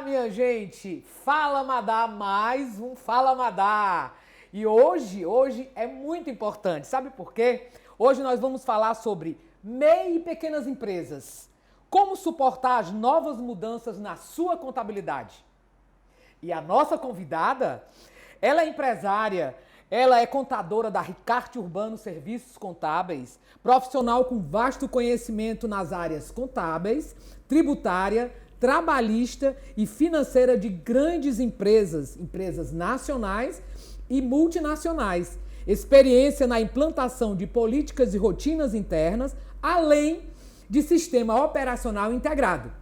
minha gente! Fala Madá, mais um Fala Madá! E hoje é muito importante, sabe por quê? Hoje nós vamos falar sobre MEI e pequenas empresas. Como suportar as novas mudanças na sua contabilidade. E a nossa convidada, ela é empresária, ela é contadora da Ricardo Urbano Serviços Contábeis, profissional com vasto conhecimento nas áreas contábeis, tributária, trabalhista e financeira de grandes empresas nacionais e multinacionais. Experiência na implantação de políticas e rotinas internas, além de sistema operacional integrado.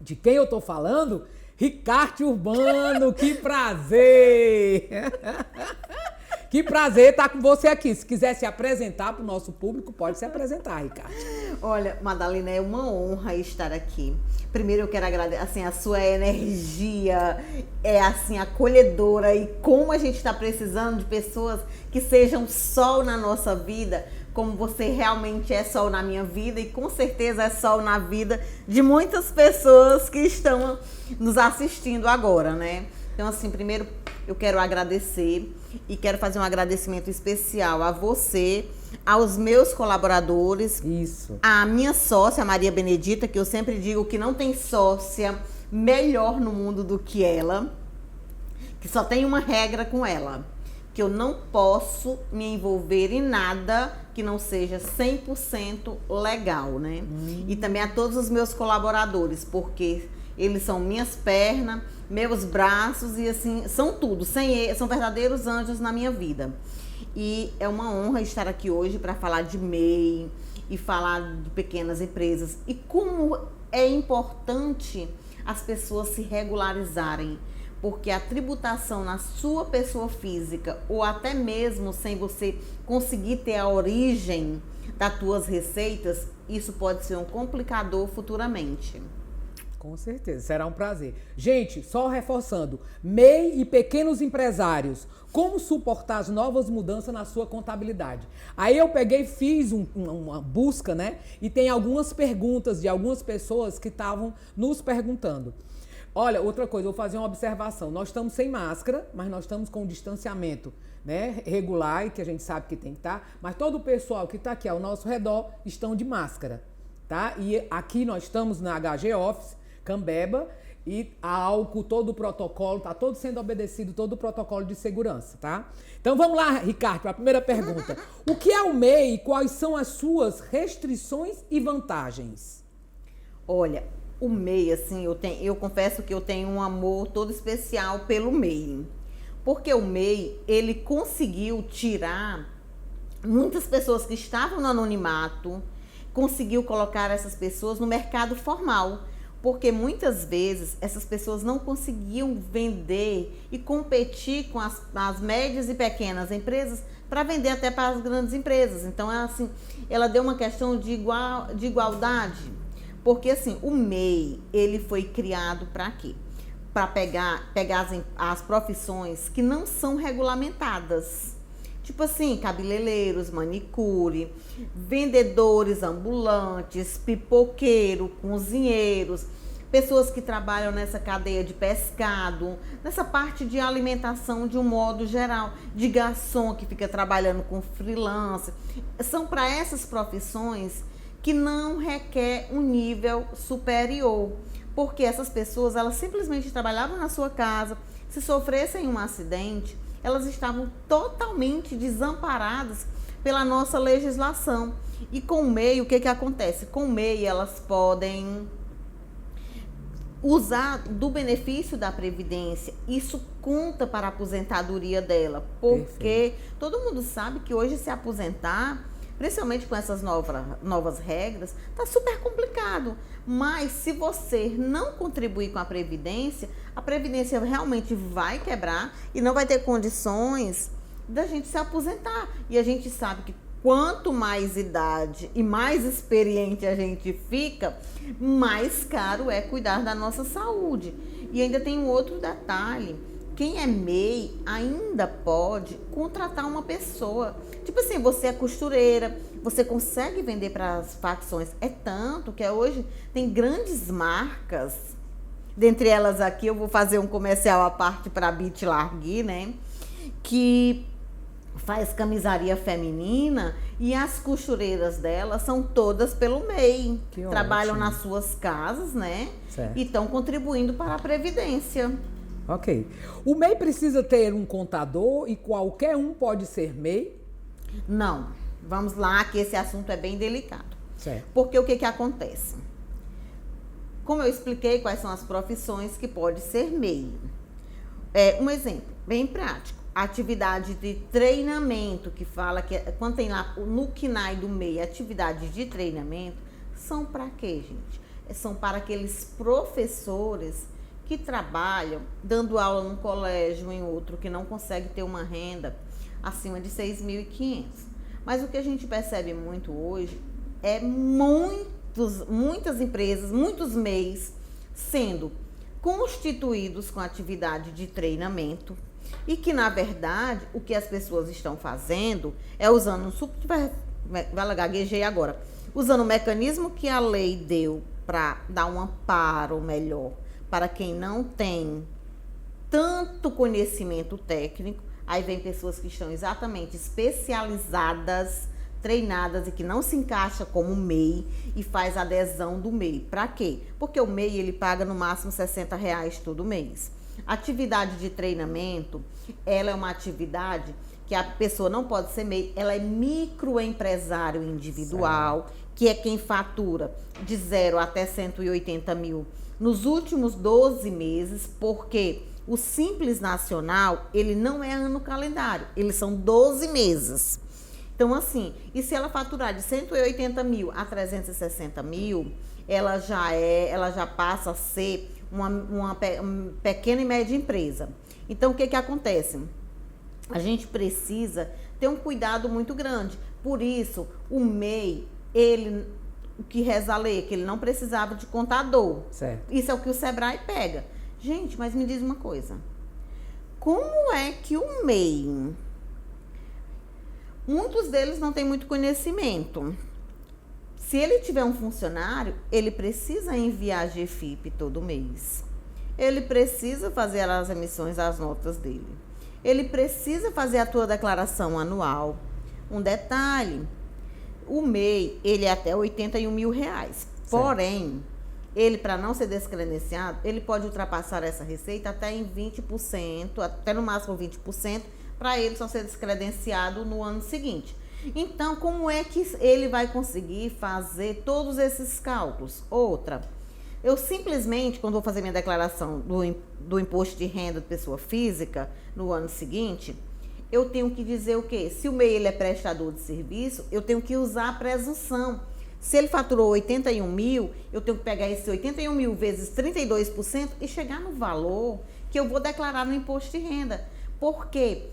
De quem eu estou falando? Ricardo Urbano, que prazer! Que prazer estar com você aqui. Se quiser se apresentar para o nosso público, pode se apresentar, Ricardo. Olha, Madalena, é uma honra estar aqui. Primeiro eu quero agradecer, assim, a sua energia é assim acolhedora e como a gente está precisando de pessoas que sejam sol na nossa vida, como você realmente é sol na minha vida e com certeza é sol na vida de muitas pessoas que estão nos assistindo agora, né? Então, assim, primeiro eu quero agradecer e quero fazer um agradecimento especial a você, aos meus colaboradores, Isso. a minha sócia, Maria Benedita, que eu sempre digo que não tem sócia melhor no mundo do que ela, que só tem uma regra com ela, que eu não posso me envolver em nada que não seja 100% legal, né? E também a todos os meus colaboradores, porque eles são minhas pernas, meus braços e assim, são tudo. Sem eles, são verdadeiros anjos na minha vida. E é uma honra estar aqui hoje para falar de MEI e falar de pequenas empresas. E como é importante as pessoas se regularizarem. Porque a tributação na sua pessoa física, ou até mesmo sem você conseguir ter a origem das tuas receitas, isso pode ser um complicador futuramente. Com certeza, será um prazer. Gente, só reforçando, MEI e pequenos empresários, como suportar as novas mudanças na sua contabilidade? Aí eu peguei e fiz uma busca, né? E tem algumas perguntas de algumas pessoas que estavam nos perguntando. Olha, outra coisa, eu vou fazer uma observação. Nós estamos sem máscara, mas nós estamos com o distanciamento, né, regular, e que a gente sabe que tem que estar, mas todo o pessoal que está aqui ao nosso redor estão de máscara, tá? E aqui nós estamos na HG Office, Cambeba, e a álcool, todo o protocolo, tá todo sendo obedecido, todo o protocolo de segurança, tá? Então vamos lá, Ricardo, para a primeira pergunta. O que é o MEI e quais são as suas restrições e vantagens? Olha, o MEI, assim, eu confesso que eu tenho um amor todo especial pelo MEI. Porque o MEI, ele conseguiu tirar muitas pessoas que estavam no anonimato, conseguiu colocar essas pessoas no mercado formal. Porque muitas vezes essas pessoas não conseguiam vender e competir com as médias e pequenas empresas para vender até para as grandes empresas. Então, assim, ela deu uma questão de igualdade. Porque, assim, o MEI, ele foi criado para quê? Para pegar as profissões que não são regulamentadas. Tipo assim, cabeleireiros, manicure, vendedores ambulantes, pipoqueiro, cozinheiros, pessoas que trabalham nessa cadeia de pescado, nessa parte de alimentação de um modo geral, de garçom que fica trabalhando com freelance. São para essas profissões que não requer um nível superior, porque essas pessoas, elas simplesmente trabalhavam na sua casa, se sofressem um acidente, elas estavam totalmente desamparadas pela nossa legislação. E com o MEI, o que acontece? Com o MEI, elas podem usar do benefício da Previdência. Isso conta para a aposentadoria dela, porque todo mundo sabe que hoje se aposentar, principalmente com essas novas regras, tá super complicado. Mas se você não contribuir com a Previdência realmente vai quebrar e não vai ter condições da gente se aposentar. E a gente sabe que quanto mais idade e mais experiente a gente fica, mais caro é cuidar da nossa saúde. E ainda tem um outro detalhe. Quem é MEI ainda pode contratar uma pessoa. Tipo assim, você é costureira, você consegue vender para as facções. É tanto que hoje tem grandes marcas Dentre elas aqui, eu vou fazer um comercial à parte para a Bit Largui, né? Que faz camisaria feminina e as costureiras dela são todas pelo MEI. Que Trabalham ótimo. nas suas casas, né? Certo. E estão contribuindo para a Previdência. Ok. O MEI precisa ter um contador e qualquer um pode ser MEI? Não, vamos lá que esse assunto é bem delicado. Certo. Porque o que acontece? Como eu expliquei quais são as profissões que pode ser MEI. Um exemplo bem prático. Atividade de treinamento, que fala que quando tem lá no KNAI do MEI, atividade de treinamento, são para quê, gente? São para aqueles professores que trabalham dando aula num colégio, em outro, que não consegue ter uma renda acima de 6.500. Mas o que a gente percebe muito hoje é muitas empresas, muitos MEIs sendo constituídos com atividade de treinamento e que, na verdade, o que as pessoas estão fazendo é usando gaguejei agora, usando o mecanismo que a lei deu para dar um amparo melhor para quem não tem tanto conhecimento técnico. Aí vem pessoas que estão exatamente especializadas, treinadas e que não se encaixa como MEI e faz adesão do MEI. Para quê? Porque o MEI ele paga no máximo R$60 todo mês. Atividade de treinamento, ela é uma atividade que a pessoa não pode ser MEI, ela é microempresário individual, certo, que é quem fatura de 0 até 180 mil nos últimos 12 meses, porque o Simples Nacional, ele não é ano calendário, eles são 12 meses. Então, assim, e se ela faturar de 180 mil a 360 mil, ela já passa a ser uma pequena e média empresa. Então, o que acontece? A gente precisa ter um cuidado muito grande. Por isso, o MEI, o que reza a lei, que ele não precisava de contador. Certo. Isso é o que o Sebrae pega. Gente, mas me diz uma coisa. Como é que o MEI... Muitos deles não têm muito conhecimento. Se ele tiver um funcionário, ele precisa enviar a GFIP todo mês. Ele precisa fazer as emissões das notas dele. Ele precisa fazer a tua declaração anual. Um detalhe, o MEI, ele é até 81 mil reais. Certo. Porém, ele, para não ser descredenciado, ele pode ultrapassar essa receita até em 20%, até no máximo 20%, para ele só ser descredenciado no ano seguinte. Então, como é que ele vai conseguir fazer todos esses cálculos? Outra, eu simplesmente, quando vou fazer minha declaração do imposto de renda de pessoa física no ano seguinte, eu tenho que dizer o quê? Se o MEI ele é prestador de serviço, eu tenho que usar a presunção. Se ele faturou 81 mil, eu tenho que pegar esse 81 mil vezes 32% e chegar no valor que eu vou declarar no imposto de renda. Por quê?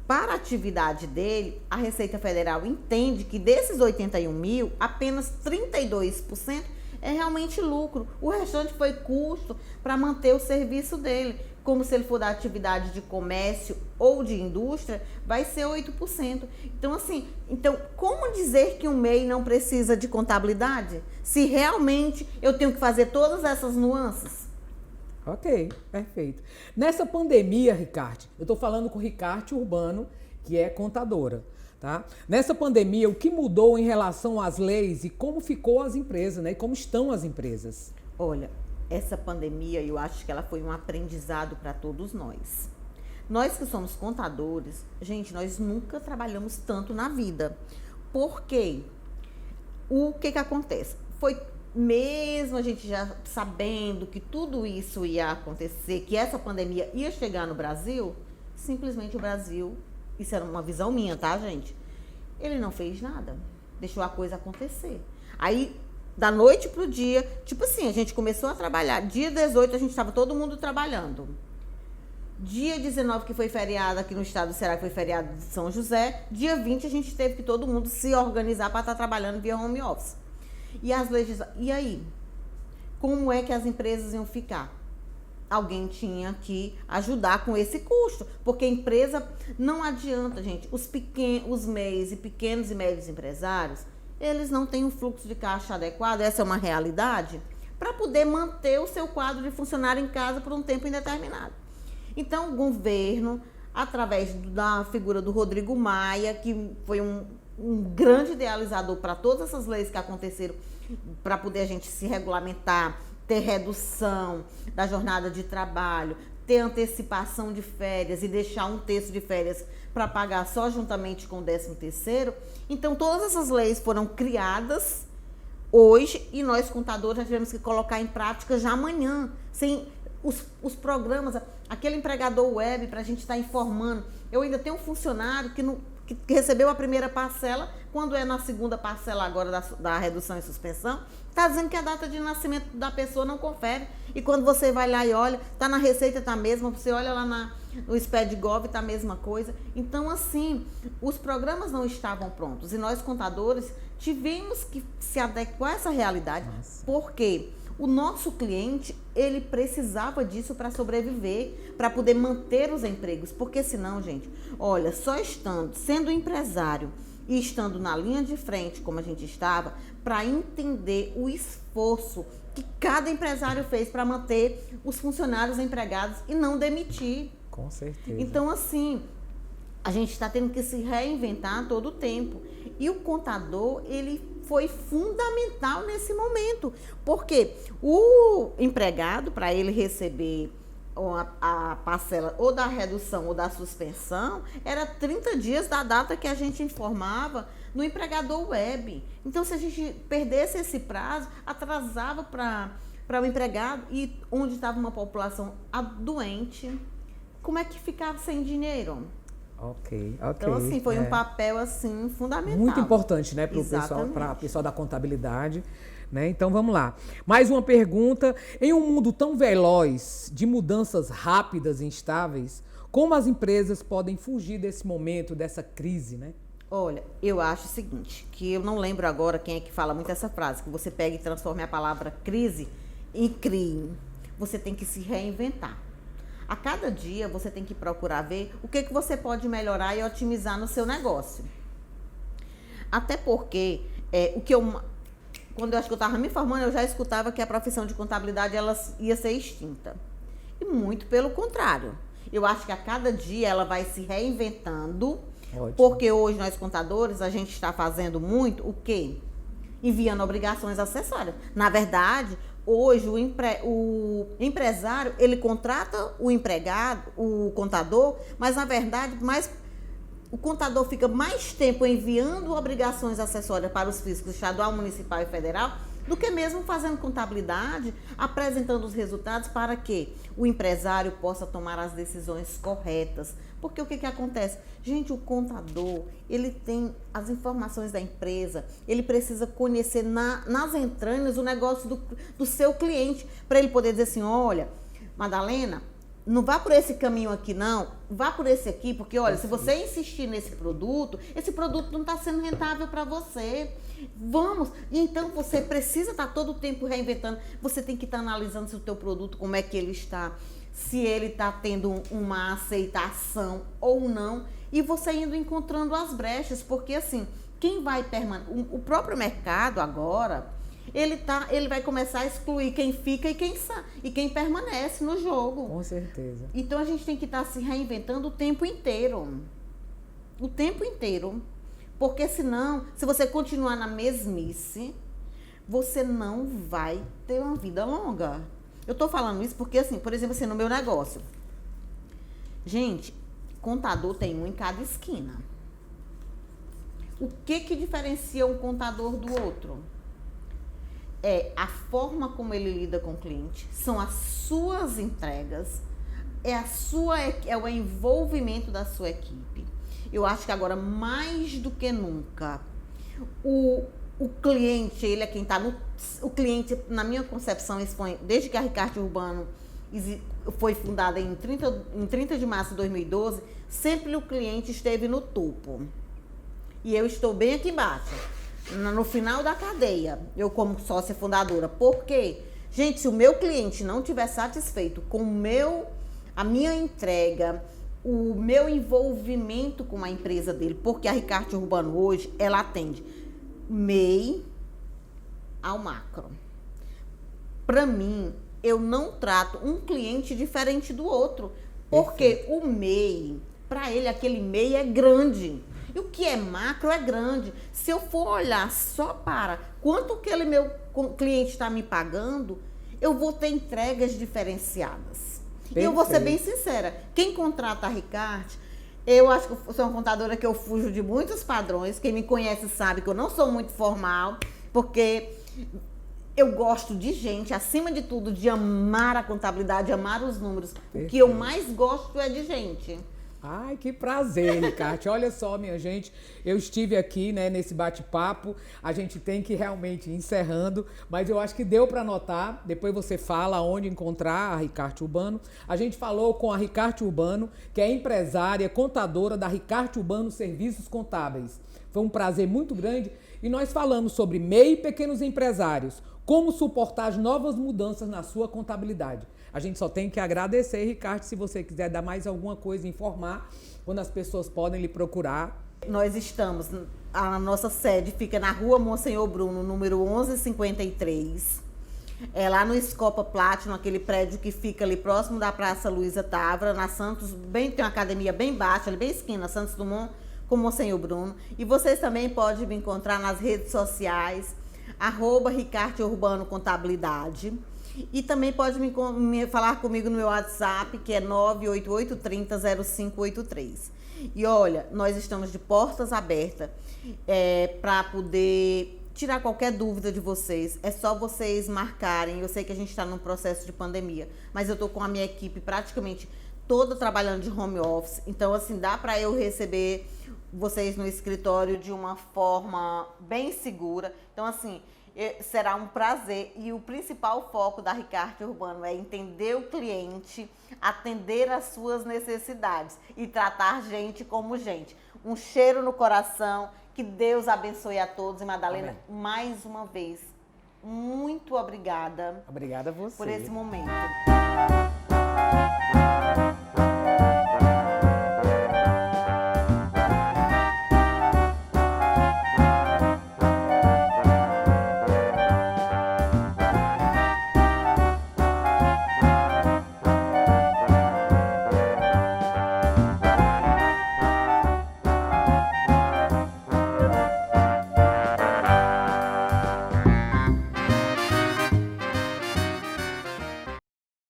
Para a atividade dele, a Receita Federal entende que desses 81 mil, apenas 32% é realmente lucro. O restante foi custo para manter o serviço dele. Como se ele for da atividade de comércio ou de indústria, vai ser 8%. Então, assim, como dizer que um MEI não precisa de contabilidade? Se realmente eu tenho que fazer todas essas nuances? Ok, perfeito. Nessa pandemia, Ricardo, eu estou falando com o Ricardo Urbano, que é contadora, tá? Nessa pandemia, o que mudou em relação às leis e como ficou as empresas, né? E como estão as empresas? Olha, essa pandemia, eu acho que ela foi um aprendizado para todos nós. Nós que somos contadores, gente, nós nunca trabalhamos tanto na vida. Por quê? O que acontece? Foi mesmo a gente já sabendo que tudo isso ia acontecer, que essa pandemia ia chegar no Brasil, simplesmente o Brasil, isso era uma visão minha, tá, gente? Ele não fez nada, deixou a coisa acontecer. Aí, da noite pro dia, tipo assim, a gente começou a trabalhar, dia 18 a gente estava todo mundo trabalhando. Dia 19 que foi feriado aqui no estado do Ceará, que foi feriado de São José, dia 20 a gente teve que todo mundo se organizar para estar trabalhando via home office. E aí? Como é que as empresas iam ficar? Alguém tinha que ajudar com esse custo, porque a empresa não adianta, gente. Os MEIs e pequenos e médios empresários, eles não têm um fluxo de caixa adequado, essa é uma realidade. para poder manter o seu quadro de funcionário em casa por um tempo indeterminado. Então, o governo, através da figura do Rodrigo Maia, que foi um grande idealizador para todas essas leis que aconteceram, para poder a gente se regulamentar, ter redução da jornada de trabalho, ter antecipação de férias e deixar um terço de férias para pagar só juntamente com o 13º. Então, todas essas leis foram criadas hoje e nós, contadores, já tivemos que colocar em prática já amanhã, sem os programas, aquele empregador web para a gente estar informando. Eu ainda tenho um funcionário que recebeu a primeira parcela, quando é na segunda parcela agora da redução e suspensão, está dizendo que a data de nascimento da pessoa não confere. E quando você vai lá e olha, está na receita, está a mesma, você olha lá no SPED.gov, está a mesma coisa. Então, assim, os programas não estavam prontos. E nós, contadores, tivemos que se adequar a essa realidade. Nossa. Porque o nosso cliente, ele precisava disso para sobreviver, para poder manter os empregos. Porque senão, gente, olha, só sendo empresário e estando na linha de frente, como a gente estava, para entender o esforço que cada empresário fez para manter os funcionários empregados e não demitir. Com certeza. Então, assim, a gente está tendo que se reinventar todo o tempo. E o contador, ele foi fundamental nesse momento, porque o empregado, para ele receber a parcela ou da redução ou da suspensão, era 30 dias da data que a gente informava no empregador web. Então, se a gente perdesse esse prazo, atrasava para o empregado, e onde estava uma população doente, como é que ficava sem dinheiro? Ok. Então, assim, foi um papel, assim, fundamental. Muito importante, né, para o pessoal da contabilidade, né? Então, vamos lá. Mais uma pergunta. Em um mundo tão veloz, de mudanças rápidas e instáveis, como as empresas podem fugir desse momento, dessa crise, né? Olha, eu acho o seguinte, que eu não lembro agora quem é que fala muito essa frase, que você pega e transforma a palavra crise em crime. Você tem que se reinventar. A cada dia você tem que procurar ver o que você pode melhorar e otimizar no seu negócio. Até porque, quando eu acho que eu estava me formando, eu já escutava que a profissão de contabilidade ela ia ser extinta. E muito pelo contrário. Eu acho que a cada dia ela vai se reinventando. Ótimo. Porque hoje nós contadores, a gente está fazendo muito o quê? Enviando obrigações acessórias. Na verdade, hoje o empresário, ele contrata o empregado, o contador, mas na verdade, o contador fica mais tempo enviando obrigações acessórias para os fiscos estadual, municipal e federal, do que mesmo fazendo contabilidade, apresentando os resultados para que o empresário possa tomar as decisões corretas. Porque o que acontece? Gente, o contador, ele tem as informações da empresa, ele precisa conhecer nas entranhas o negócio do seu cliente, para ele poder dizer assim, olha, Madalena, não vá por esse caminho aqui não, vá por esse aqui, porque olha, se você insistir nesse produto, esse produto não está sendo rentável para você. Vamos, então você precisa estar todo o tempo reinventando, você tem que estar analisando se o teu produto, como é que ele está, se ele está tendo uma aceitação ou não, e você indo encontrando as brechas, porque assim, quem vai permanecer, o próprio mercado agora, ele vai começar a excluir quem fica e quem permanece no jogo. Com certeza. Então a gente tem que estar se reinventando o tempo inteiro. O tempo inteiro. Porque senão, se você continuar na mesmice, você não vai ter uma vida longa. Eu tô falando isso porque, assim, por exemplo, assim, no meu negócio. Gente, contador tem um em cada esquina. O que diferencia um contador do outro? É a forma como ele lida com o cliente, são as suas entregas, é o envolvimento da sua equipe. Eu acho que agora, mais do que nunca, o cliente, ele é quem está o cliente, na minha concepção, expõe, desde que a Ricardo Urbano foi fundada em 30 de março de 2012, sempre o cliente esteve no topo. E eu estou bem aqui embaixo, no final da cadeia, eu como sócia fundadora. Por quê? Gente, se o meu cliente não estiver satisfeito com a minha entrega, o meu envolvimento com a empresa dele, porque a Ricardo Urbano hoje, ela atende MEI ao macro. para mim, eu não trato um cliente diferente do outro. Porque o MEI, para ele, aquele MEI é grande. E o que é macro é grande. Se eu for olhar só para quanto aquele meu cliente está me pagando, eu vou ter entregas diferenciadas. E eu vou ser bem sincera, quem contrata a Ricardo, eu acho que eu sou uma contadora que eu fujo de muitos padrões. Quem me conhece sabe que eu não sou muito formal, porque eu gosto de gente, acima de tudo, de amar a contabilidade, amar os números. Perfeito. O que eu mais gosto é de gente. Ai, que prazer, Ricardo. Olha só, minha gente, eu estive aqui, né, nesse bate-papo. A gente tem que realmente ir encerrando, mas eu acho que deu para notar. Depois você fala onde encontrar a Ricardo Urbano. A gente falou com a Ricardo Urbano, que é empresária, contadora da Ricardo Urbano Serviços Contábeis. Foi um prazer muito grande e nós falamos sobre MEI e pequenos empresários, como suportar as novas mudanças na sua contabilidade. A gente só tem que agradecer, Ricardo, se você quiser dar mais alguma coisa, informar, quando as pessoas podem lhe procurar. Nós estamos, a nossa sede fica na Rua Monsenhor Bruno, número 1153. É lá no Scopa Platinum, aquele prédio que fica ali próximo da Praça Luiza Távora, na Santos, tem uma academia bem baixa, ali bem esquina, Santos Dumont com Monsenhor Bruno. E vocês também podem me encontrar nas redes sociais, @Ricardo Urbano Contabilidade. E também pode me falar comigo no meu WhatsApp, que é 988300583. E olha, nós estamos de portas abertas para poder tirar qualquer dúvida de vocês. É só vocês marcarem. Eu sei que a gente está num processo de pandemia, mas eu estou com a minha equipe praticamente toda trabalhando de home office. Então, assim, dá para eu receber vocês no escritório de uma forma bem segura. Então, assim, será um prazer. E o principal foco da Ricardo Urbano é entender o cliente, atender às suas necessidades e tratar gente como gente. Um cheiro no coração, que Deus abençoe a todos. E Madalena, amém, mais uma vez, muito obrigada. Obrigada a você. Por esse momento.